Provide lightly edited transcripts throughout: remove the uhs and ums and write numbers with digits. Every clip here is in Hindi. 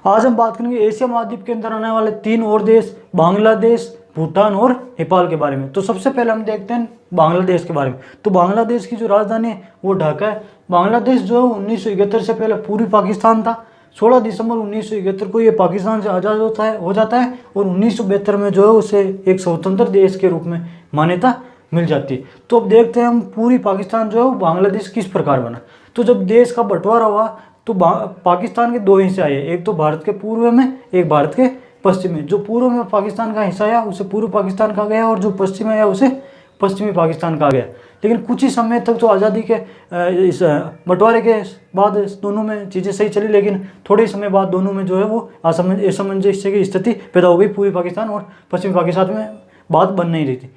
आज हम बात करेंगे एशिया महाद्वीप के अंदर आने वाले 3 और देश, बांग्लादेश, भूटान और नेपाल के बारे में। तो सबसे पहले हम देखते हैं बांग्लादेश के बारे में। तो बांग्लादेश की जो राजधानी है वो ढाका है। बांग्लादेश जो है 1971 से पहले पूर्वी पाकिस्तान था। 16 दिसंबर 1971 को ये पाकिस्तान से आज़ाद हो जाता है और 1972 में जो है उसे एक स्वतंत्र देश के रूप में मान्यता मिल जाती है। तो अब देखते हैं हम पूरी पाकिस्तान जो है वो बांग्लादेश किस प्रकार बना। तो जब देश का बंटवारा हुआ तो पाकिस्तान के 2 हिस्से आए, एक तो भारत के पूर्व में, एक भारत के पश्चिम में। जो पूर्व में पाकिस्तान का हिस्सा आया उसे पूर्व पाकिस्तान कहा गया और जो पश्चिम में आया उसे पश्चिमी पाकिस्तान कहा गया। लेकिन कुछ ही समय तक तो आज़ादी के इस बंटवारे के बाद दोनों में चीज़ें सही चली, लेकिन थोड़े ही समय बाद दोनों में जो है वो असमंजस्य की स्थिति पैदा हो गई। पूर्वी पाकिस्तान और पश्चिमी पाकिस्तान में बात बन नहीं रही थी,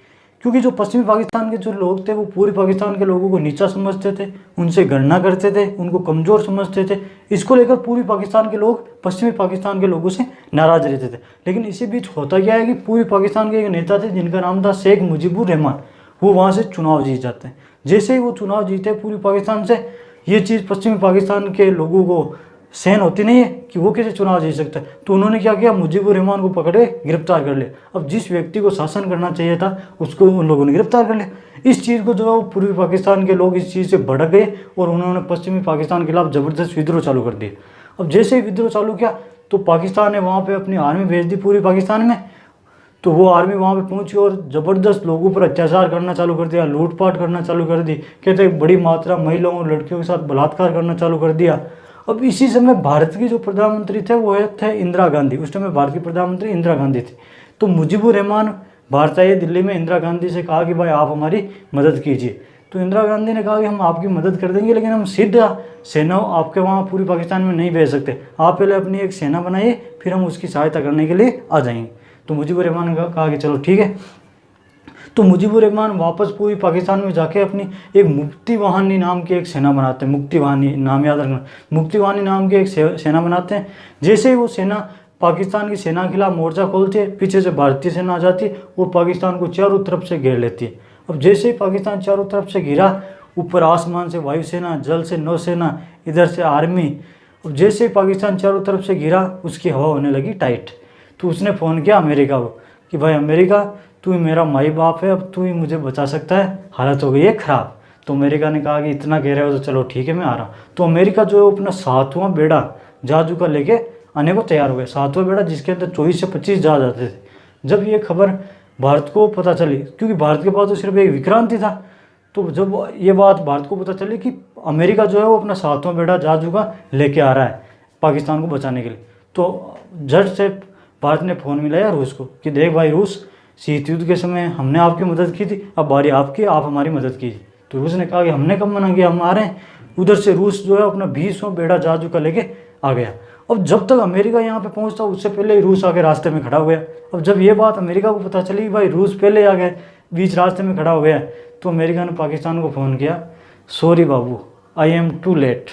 क्योंकि जो पश्चिमी पाकिस्तान के जो लोग थे वो पूर्वी पाकिस्तान के लोगों को नीचा समझते थे, उनसे गणना करते थे, उनको कमज़ोर समझते थे। इसको लेकर पूर्वी पाकिस्तान के लोग पश्चिमी पाकिस्तान के लोगों से नाराज़ रहते थे। लेकिन इसी बीच होता क्या है कि पूर्वी पाकिस्तान के एक नेता थे जिनका नाम था शेख मुजीबुर रहमान, वो वहाँ से चुनाव जीत जाते हैं। जैसे ही वो चुनाव जीते पूर्वी पाकिस्तान से, ये चीज़ पश्चिमी पाकिस्तान के लोगों को सहन होती नहीं है कि वो कैसे चुनाव जीत सकता है। तो उन्होंने क्या किया, मुजीबुर रहमान को पकड़े गिरफ्तार कर लिया। अब जिस व्यक्ति को शासन करना चाहिए था उसको उन लोगों ने गिरफ्तार कर लिया। इस चीज़ को जो है वो पूर्वी पाकिस्तान के लोग इस चीज़ से भड़क गए और उन्होंने पश्चिमी पाकिस्तान के खिलाफ ज़बरदस्त विद्रोह चालू कर दिया। अब जैसे ही विद्रोह चालू किया तो पाकिस्तान ने वहाँ पर अपनी आर्मी भेज दी पूर्वी पाकिस्तान में। तो वो आर्मी वहाँ पे पहुंची और ज़बरदस्त लोगों पर अत्याचार करना चालू कर दिया, लूटपाट करना चालू कर दी। कहते हैं बड़ी मात्रा महिलाओं और लड़कियों के साथ बलात्कार करना चालू कर दिया। अब इसी समय भारत की जो प्रधानमंत्री थे वो थे इंदिरा गांधी। उस समय भारत की प्रधानमंत्री इंदिरा गांधी थी। तो मुजीबुर रहमान भारत आए दिल्ली में, इंदिरा गांधी से कहा कि भाई आप हमारी मदद कीजिए। तो इंदिरा गांधी ने कहा कि हम आपकी मदद कर देंगे, लेकिन हम सीधा सेना आपके वहाँ पूरी पाकिस्तान में नहीं भेज सकते। आप पहले अपनी एक सेना बनाइए, फिर हम उसकी सहायता करने के लिए आ जाएंगे। तो मुजीबुर रहमान ने कहा कि चलो ठीक है। तो मुजीबुर रहमान वापस पूरी पाकिस्तान में जाके अपनी एक मुक्ति वाहिनी नाम की एक सेना बनाते हैं। मुक्ति वाहिनी नाम याद रखना, मुक्ति वाहिनी नाम की एक सेना बनाते हैं। जैसे ही वो सेना पाकिस्तान की सेना के खिलाफ मोर्चा खोलती है, पीछे से भारतीय सेना आ जाती है और पाकिस्तान को चारों तरफ से घेर लेती है। अब जैसे ही पाकिस्तान चारों तरफ से घिरा, ऊपर आसमान से वायुसेना, जल से नौसेना, इधर से आर्मी। अब जैसे ही पाकिस्तान चारों तरफ से घिरा उसकी हवा होने लगी टाइट। तो उसने फ़ोन किया अमेरिका को कि भाई अमेरिका, तू ही मेरा माई बाप है, अब तू ही मुझे बचा सकता है, हालत हो गई है ख़राब। तो अमेरिका ने कहा कि इतना कह रहे हो तो चलो ठीक है मैं आ रहा हूँ। तो अमेरिका जो है अपना 7वां बेड़ा जहाज़ों का लेके आने को तैयार हो गया। 7वां बेड़ा जिसके अंदर 24 से 25 जहाज आते थे। जब ये खबर भारत को पता चली, क्योंकि भारत के पास तो सिर्फ एक विक्रांत ही था, तो जब ये बात भारत को पता चली कि अमेरिका जो है वो अपना 7वां बेड़ा जहाज़ों का लेके आ रहा है पाकिस्तान को बचाने के लिए, तो झट से भारत ने फ़ोन मिलाया रूस को कि देख भाई रूस, शीत युद्ध के समय हमने आपकी मदद की थी, अब बारी आपकी, आप हमारी मदद कीजिए। तो रूस ने कहा कि हमने कब मना किया, हम आ रहे हैं। उधर से रूस जो है अपना 20वां बेड़ा जहाज़ों का लेके आ गया। अब जब तक अमेरिका यहाँ पे पहुँचता उससे पहले ही रूस आके रास्ते में खड़ा हो गया। अब जब ये बात अमेरिका को पता चली भाई रूस पहले आ गए, बीच रास्ते में खड़ा हो गया, तो अमेरिका ने पाकिस्तान को फ़ोन किया, सॉरी बाबू आई एम टू लेट,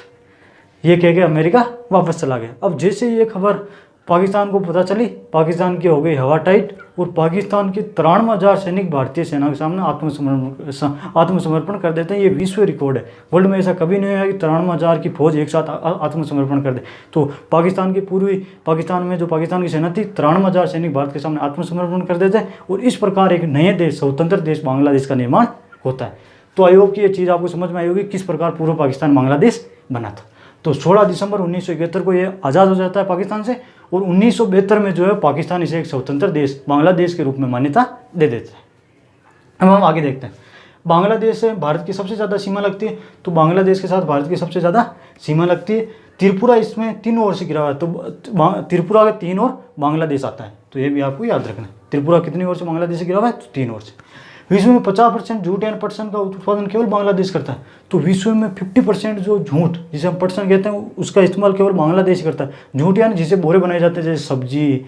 ये कह के अमेरिका वापस चला गया। अब जैसे ये खबर पाकिस्तान को पता चली, पाकिस्तान की हो गई हवा टाइट और पाकिस्तान के 93,000 सैनिक भारतीय सेना के सामने आत्मसमर्पण कर देते हैं। ये विश्व रिकॉर्ड है, वर्ल्ड में ऐसा कभी नहीं हुआ कि 93,000 की फौज एक साथ आत्मसमर्पण कर दे। तो पाकिस्तान की पूर्वी पाकिस्तान में जो पाकिस्तान की सेना थी, 93,000 सैनिक भारत के सामने आत्मसमर्पण कर देते हैं और इस प्रकार एक नए देश, स्वतंत्र देश बांग्लादेश का निर्माण होता है। तो आई होप कि ये चीज़ आपको समझ में आई होगी किस प्रकार पूर्व पाकिस्तान बांग्लादेश बना था। तो 16 दिसंबर 1971 को ये आज़ाद हो जाता है पाकिस्तान से और 1972 में जो है पाकिस्तान इसे एक स्वतंत्र देश बांग्लादेश के रूप में मान्यता दे देता है। अब हम आगे देखते हैं। बांग्लादेश से भारत की सबसे ज़्यादा सीमा लगती है, तो बांग्लादेश के साथ भारत की सबसे ज़्यादा सीमा लगती है। त्रिपुरा इसमें 3 ओर से घिरा हुआ है, तो त्रिपुरा के 3 ओर बांग्लादेश आता है, तो ये भी आपको याद रखना है। त्रिपुरा कितनी ओर से बांग्लादेश से घिरा हुआ है, तो 3 ओर से। विश्व में 50% जूट एंड पटसन का उत्पादन केवल बांग्लादेश करता है। तो विश्व में 50% जो झूठ, जिसे हम पटसन कहते हैं, उसका इस्तेमाल केवल बांग्लादेश करता है। झूठ यानी जिसे बोरे बनाए जाते हैं, जैसे सब्जी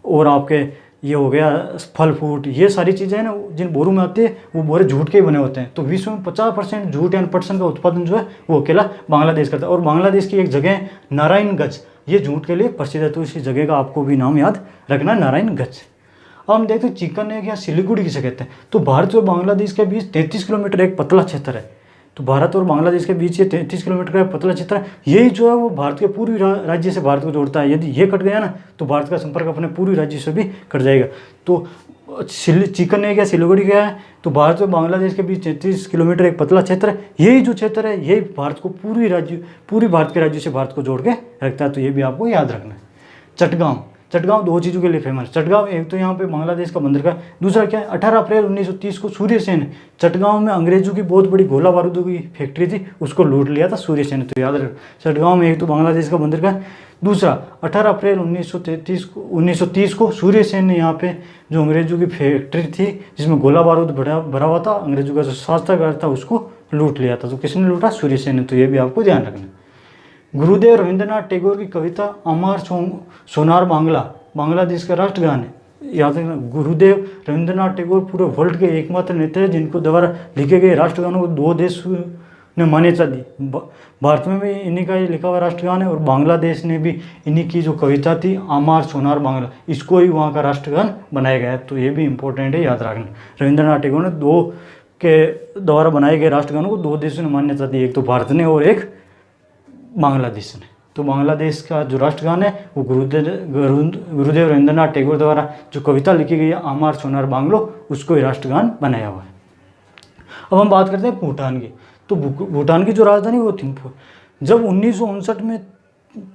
और आपके ये हो गया फल फ्रूट, ये सारी चीज़ें हैं ना जिन बोरों में आती है वो बोरे झूठ के ही बने होते हैं। तो विश्व में 50% जूट एंड पटसन का उत्पादन जो है वो अकेला बांग्लादेश करता है। और बांग्लादेश की एक जगह है नारायणगंज, ये झूठ के लिए प्रसिद्ध है, तो इसी जगह का आपको भी नाम याद रखना है, नारायणगंज। अब हम देखते हैं चिकन नेक या सिलीगुड़ी किसे कहते हैं। तो भारत और बांग्लादेश के बीच 33 किलोमीटर एक पतला क्षेत्र है। तो भारत और बांग्लादेश के बीच ये 33 किलोमीटर का पतला क्षेत्र है। यही जो है वो भारत के पूर्वी राज्य से भारत को जोड़ता है। यदि ये कट गया ना तो भारत का संपर्क अपने पूर्वी राज्य से भी कट जाएगा। तो चिकन है क्या, सिलीगुड़ी क्या है, तो भारत और बांग्लादेश के बीच 33 किलोमीटर एक पतला क्षेत्र है। यही जो क्षेत्र है यही भारत को पूरी भारत के राज्यों से भारत को जोड़ के रखता है। तो ये भी आपको याद रखना है। चटगांव 2 चीज़ों के लिए फेमस। चटगांव एक तो यहाँ पे बांग्लादेश का बंदरगाह, दूसरा क्या है 18 अप्रैल 1930 को सूर्यसेन ने चटगांव में अंग्रेजों की बहुत बड़ी गोला बारूदों की फैक्ट्री थी उसको लूट लिया था सूर्यसेन ने। तो याद रख, चटगांव में एक तो बांग्लादेश का बंदरगाह, दूसरा 18 अप्रैल 1930 को सूर्यसेन ने यहाँ पे जो अंग्रेजों की फैक्ट्री थी जिसमें गोला बारूद भरा हुआ था, अंग्रेजों का जो शास्त्रागार था उसको लूट लिया था। तो किसने लूटा? सूर्यसेन ने। तो ये भी आपको ध्यान रखना। गुरुदेव रविंद्रनाथ टैगोर की कविता अमर सोनार बांग्ला बांग्लादेश का राष्ट्रगान है। याद रखना, गुरुदेव रविंद्रनाथ टैगोर पूरे वर्ल्ड के एकमात्र नेता हैं जिनको द्वारा लिखे गए राष्ट्रगानों को 2 देश ने मान्यता दी। भारत में भी इन्हीं का ही लिखा हुआ राष्ट्रगान है और बांग्लादेश ने भी इन्हीं की जो कविता थी अमर सोनार बांग्ला, इसको ही वहाँ का राष्ट्रगान बनाया गया है। तो ये भी इंपॉर्टेंट है, याद रखना। रविंद्रनाथ टैगोर ने 2 के द्वारा बनाए गए राष्ट्रगानों को 2 देशों ने मान्यता दी, एक तो भारत ने और एक बांग्लादेश ने। तो बांग्लादेश का जो राष्ट्रगान है वो गुरुदेव रविंद्रनाथ टैगोर द्वारा जो कविता लिखी गई है अमर सोनार बांग्लो, उसको ही राष्ट्रगान बनाया हुआ है। अब हम बात करते हैं भूटान की। तो भूटान की जो राजधानी वो थिम्पू। जब 1959 में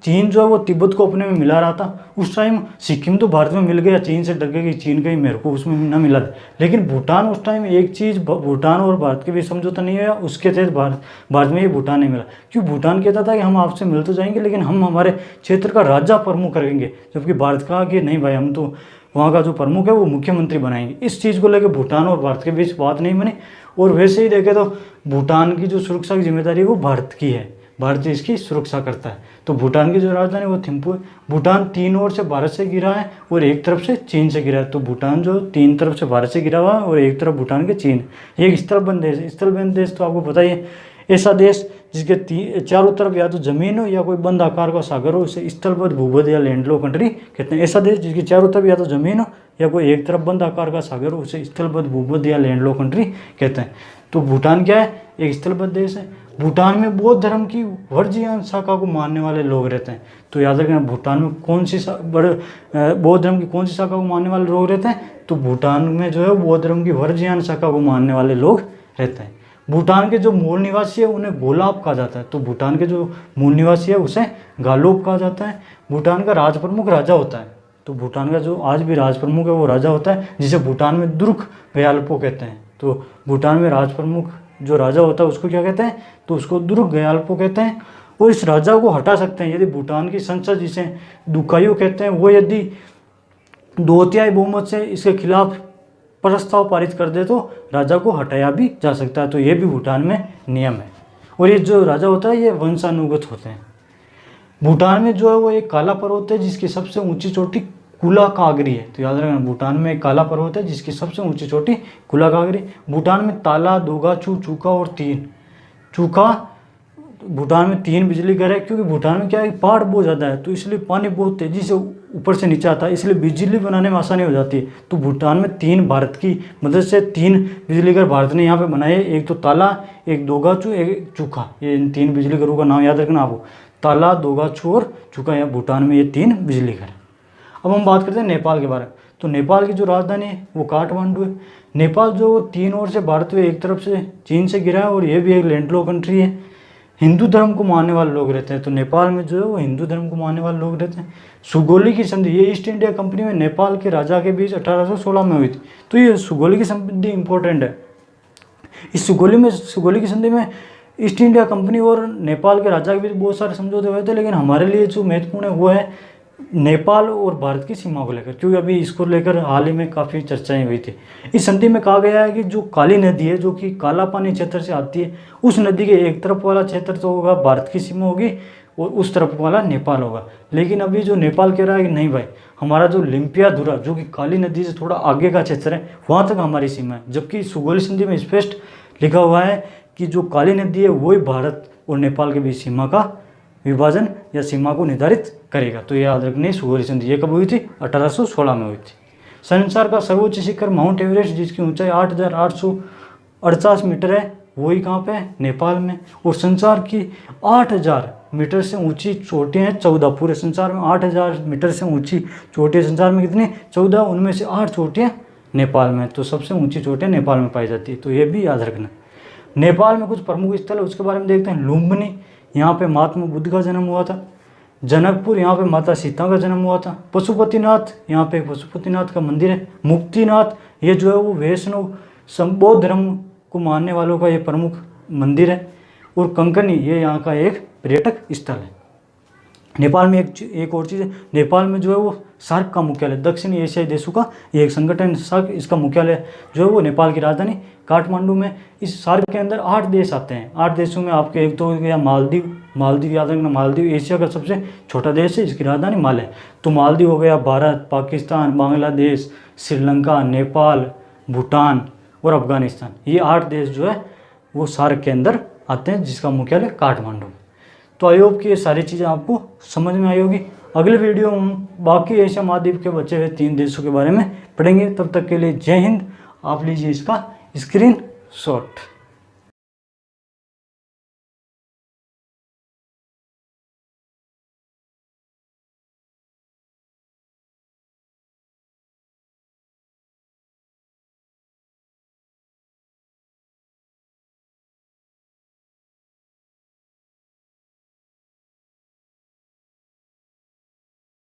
चीन जो है वो तिब्बत को अपने में मिला रहा था, उस टाइम सिक्किम तो भारत में मिल गया, चीन से डर गया कि चीन का ही मेरे को उसमें ना मिला था। लेकिन भूटान उस टाइम एक चीज़, भूटान और भारत के बीच समझौता नहीं हुआ, उसके तहत भारत में ये भूटान नहीं मिला। क्यों? भूटान कहता था कि हम आपसे मिल तो जाएंगे लेकिन हम हमारे क्षेत्र का राजा प्रमुख करेंगे, जबकि भारत कहा कि नहीं भाई, हम तो वहाँ का जो प्रमुख है वो मुख्यमंत्री बनाएंगे। इस चीज़ को लेकर भूटान और भारत के बीच बात नहीं बनी। और वैसे ही देखें तो भूटान की जो सुरक्षा की जिम्मेदारी है वो भारत की है, भारत इसकी सुरक्षा करता है। तो भूटान की जो राजधानी वो थिम्पू है। भूटान 3 ओर से भारत से घिरा है और एक तरफ से चीन से घिरा है। तो भूटान जो 3 तरफ से भारत से घिरा हुआ है और एक तरफ भूटान के चीन। ये एक स्थलबंध देश है। स्थलबंध देश तो आपको पता ही है, ऐसा देश जिसके चारों तरफ या तो जमीन हो या कोई बंद आकार का सागर हो, उसे स्थलबद्ध भूबद्ध या लैंडलॉक कंट्री कहते हैं। ऐसा देश जिसकी चारों तरफ या तो जमीन हो या कोई एक तरफ बंद आकार का सागर हो, उसे स्थलबद्ध भूबद्ध या लैंडलॉक कंट्री कहते हैं। तो भूटान क्या है? एक स्थलबद्ध देश है। भूटान में बौद्ध धर्म की वर्जियान शाखा को मानने वाले लोग रहते हैं। तो याद रखना, भूटान में कौन सी बौद्ध धर्म की कौन सी शाखा को मानने वाले लोग रहते हैं? तो भूटान में जो है बौद्ध धर्म की वर्जियान शाखा को मानने वाले लोग रहते हैं। भूटान के जो मूल निवासी है उन्हें गोलाब कहा जाता है। तो भूटान के जो मूल निवासी है उसे गालोब कहा जाता है। भूटान का राज प्रमुख राजा होता है। तो भूटान का जो आज भी राज प्रमुख है वो राजा होता है, जिसे भूटान में दुर्ग गयाल्पो कहते हैं। तो भूटान में राज प्रमुख जो राजा होता है उसको क्या कहते हैं? तो उसको दुर्ग गयाल्पो कहते हैं। और इस राजा को हटा सकते हैं यदि भूटान की संसद, जिसे दुकायु कहते हैं, वो यदि 2/3 बहुमत से इसके खिलाफ प्रस्ताव पारित कर दे तो राजा को हटाया भी जा सकता है। तो ये भी भूटान में नियम है। और ये जो राजा होता है ये वंशानुगत होते हैं। भूटान में जो है वो एक काला पर्वत है जिसकी सबसे ऊंची चोटी कुला कागरी है। तो याद रखना, भूटान में एक काला पर्वत है जिसकी सबसे ऊंची चोटी कुला कागरी। भूटान में ताला, दोगाचू, चूका और 3 चूका। भूटान में 3 बिजली घर है, क्योंकि भूटान में क्या है, पहाड़ बहुत ज़्यादा है, तो इसलिए पानी बहुत तेज़ी से ऊपर से नीचे आता है, इसलिए बिजली बनाने में आसानी हो जाती है। तो भूटान में 3 भारत की मदद से 3 बिजली घर भारत ने यहाँ पे बनाए। एक तो ताला, एक दोगाचू, एक चूका। ये इन 3 बिजली घरों का नाम याद रखना आपको, ताला, दोगाचू और चूका। यहाँ भूटान में ये 3 बिजली घर है। अब हम बात करते हैं नेपाल के बारे में। तो नेपाल की जो राजधानी है वो काठमांडू है। नेपाल जो 3 ओर से भारत में एक तरफ से चीन से घिरा है और ये भी एक लैंडलॉक कंट्री है। हिंदू धर्म को मानने वाले लोग रहते हैं। तो नेपाल में जो है वो हिंदू धर्म को मानने वाले लोग रहते हैं। सुगोली की संधि, ये ईस्ट इंडिया कंपनी में नेपाल के राजा के बीच 1816 में हुई थी। तो ये सुगोली की संधि इंपॉर्टेंट है। इस सुगोली की संधि में ईस्ट इंडिया कंपनी और नेपाल के राजा के बीच बहुत सारे समझौते हुए थे, लेकिन हमारे लिए जो महत्वपूर्ण है वो है नेपाल और भारत की सीमा को लेकर, क्योंकि अभी इसको लेकर हाल ही में काफ़ी चर्चाएं हुई थी। इस संधि में कहा गया है कि जो काली नदी है जो कि काला पानी क्षेत्र से आती है, उस नदी के एक तरफ वाला क्षेत्र तो होगा भारत की सीमा होगी और उस तरफ वाला नेपाल होगा। लेकिन अभी जो नेपाल कह रहा है कि नहीं भाई, हमारा जो लिम्पियाधुरा जो कि काली नदी से थोड़ा आगे का क्षेत्र है वहाँ तक हमारी सीमा है, जबकि सुगोली संधि में स्पष्ट लिखा हुआ है कि जो काली नदी है वही भारत और नेपाल के बीच सीमा का विभाजन या सीमा को निर्धारित करेगा। तो ये याद रखनी, सुगोली संधि ये कब हुई थी? 1816 में हुई थी। संसार का सर्वोच्च शिखर माउंट एवरेस्ट, जिसकी ऊंचाई 8,848 मीटर है, वही कहाँ पे है, नेपाल में। और संसार की 8000 मीटर से ऊंची चोटियाँ हैं 14, पूरे संसार में 8000 मीटर से ऊंची चोटियाँ संसार में कितनी, 14, उनमें से 8 चोटियाँ नेपाल में। तो सबसे ऊंची चोटियाँ नेपाल में पाई जाती है, तो ये भी याद रखना। नेपाल में कुछ प्रमुख स्थल है उसके बारे में देखते हैं। लुम्बिनी, यहाँ पे महात्मा बुद्ध का जन्म हुआ था। जनकपुर, यहाँ पे माता सीता का जन्म हुआ था। पशुपतिनाथ, यहाँ पे पशुपतिनाथ का मंदिर है। मुक्तिनाथ, ये जो है वो वैष्णव बौद्ध धर्म को मानने वालों का ये प्रमुख मंदिर है। और कंकनी, ये यहाँ का एक पर्यटक स्थल है। नेपाल में एक और चीज़ है, नेपाल में जो है वो सार्क का मुख्यालय, दक्षिण एशियाई देशों का ये एक संगठन सार्क, इसका मुख्यालय जो है वो नेपाल की राजधानी काठमांडू में। इस सार्क के अंदर 8 देश आते हैं। 8 देशों में आपके एक तो हो गया मालदीव याद रखना। मालदीव एशिया का सबसे छोटा देश है, इसकी राजधानी माले है। तो मालदीव हो गया, भारत, पाकिस्तान, बांग्लादेश, श्रीलंका, नेपाल, भूटान और अफगानिस्तान, ये 8 देश जो है वो सार्क के अंदर आते हैं, जिसका मुख्यालय काठमांडू। तो आई होप कि ये सारी चीज़ें आपको समझ में आई होगी। अगले वीडियो में हम बाकी एशिया महाद्वीप के बचे हुए 3 देशों के बारे में पढ़ेंगे। तब तक के लिए जय हिंद। आप लीजिए इसका स्क्रीन शॉट।